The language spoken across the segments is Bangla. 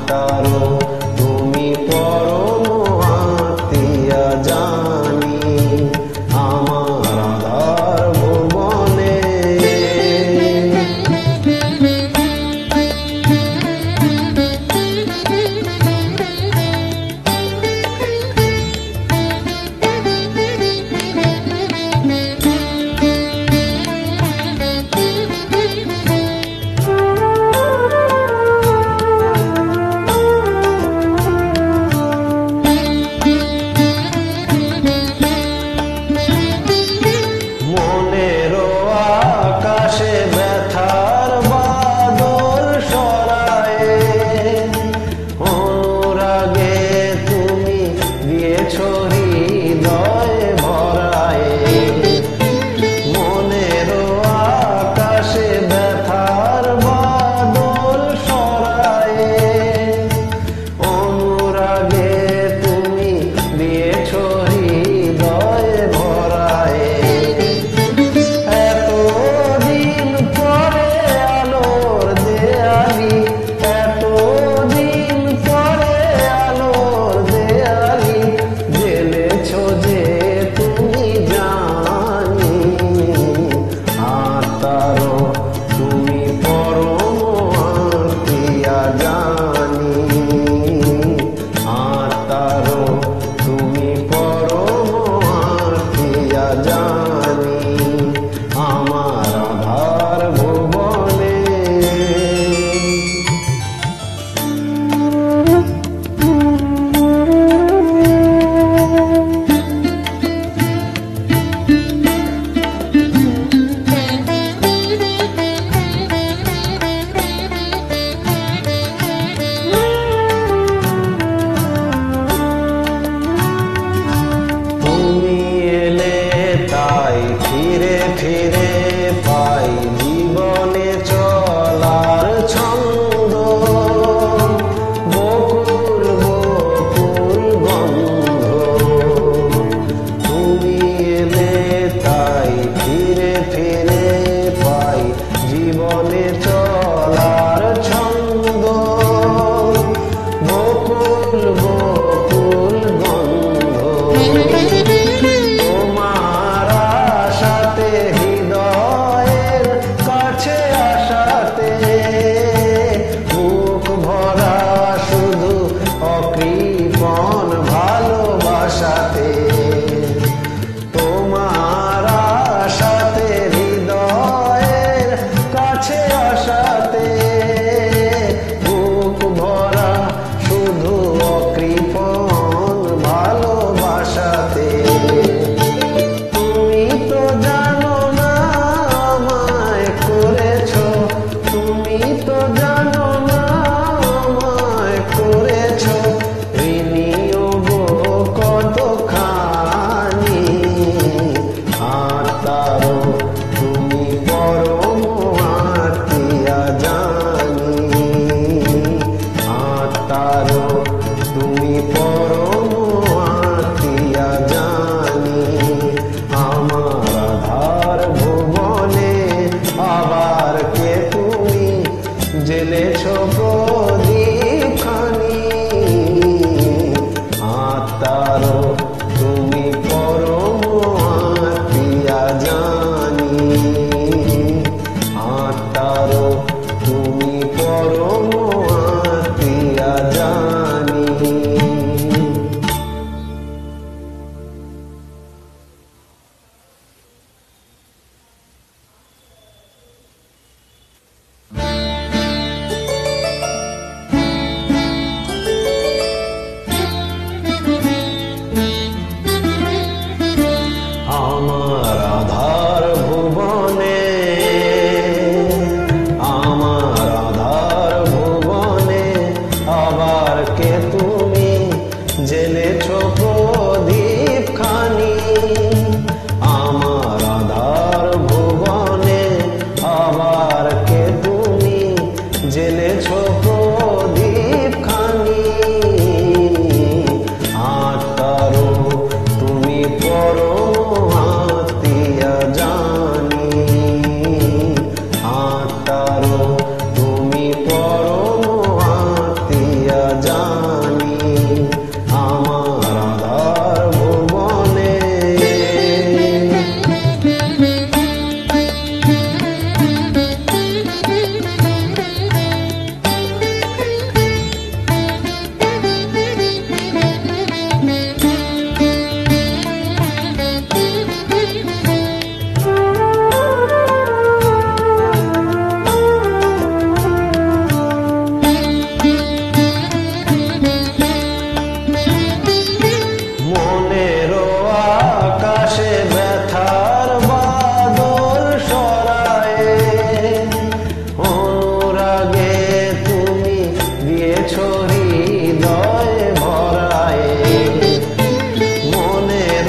তারো তুমি পরম আত্মীয়া জানি আমার আধার ভুবনে। হৃদয় ভরায়ে, মনের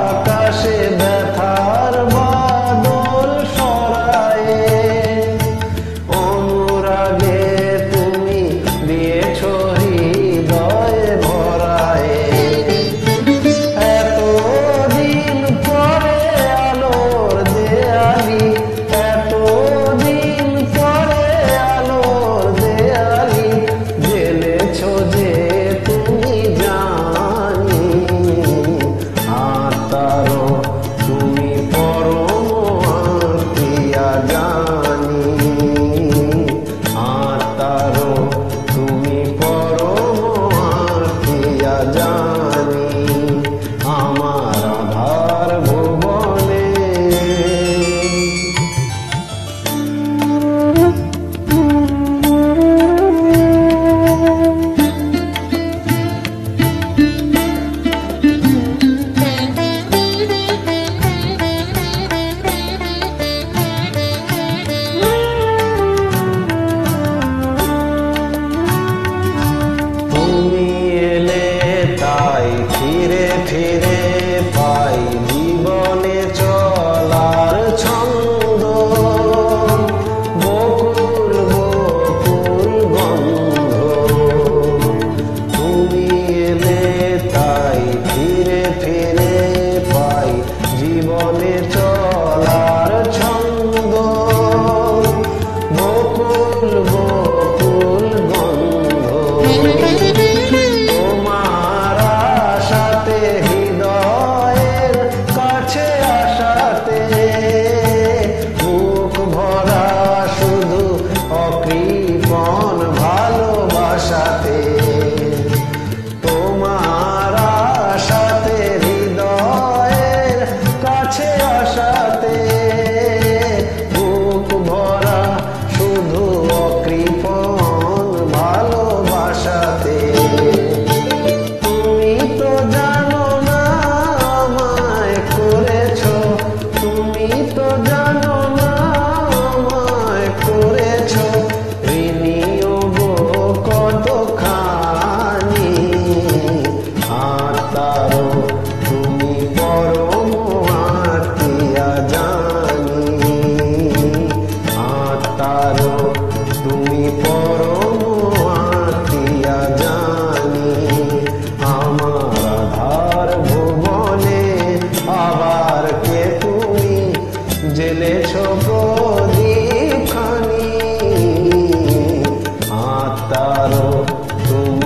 আকাশে ব্যথার বাদল সরায়ে। অনুরাগে তুমি দিয়েছ হৃদয় ভরায়ে, এতদিন পরে আলোর দেয়ালি, এতদিন পরে আলোর দেয়ালি জ্বেলেছ যে তুমি জানি। আত্মারো তুমি পরম আত্মীয়া জানি, আত্মারো তুমি পরম আত্মীয়া জানি আমার আধার ভুবনে। তুমি এলে তাই ফিরে ফিরে পাই জীবনে চলার ছন্দ, বকুল বকুল গন্ধ। তুমি এলে তাই ফিরে ফিরে পাই জীবনে চলার ছন্দ, বকুল বকুল গন্ধ। তোমার আশাতে হৃদয়ের কাছে আসাতে, বুক ভরা শুধু অকৃপণ ভালোবাসাতে। তোমার আশাতে হৃদয়ের কাছে আসাতে, বুক ভরা শুধু অকৃপণ ভালোবাসাতে। তুমি তো জানো না আমায় করেছ, তুমি তো জানো না আমায় করেছ ঋণীও গো কতখানি। আত্মারো তুমি পরম আত্মীয়া জানি, আত্মারো তুমি পরম আত্মীয়া জানি আমার আধার ভুবনে। আবার কে তুমি জ্বেলেছ প্রদীপ খানি, আত্মারো তুমি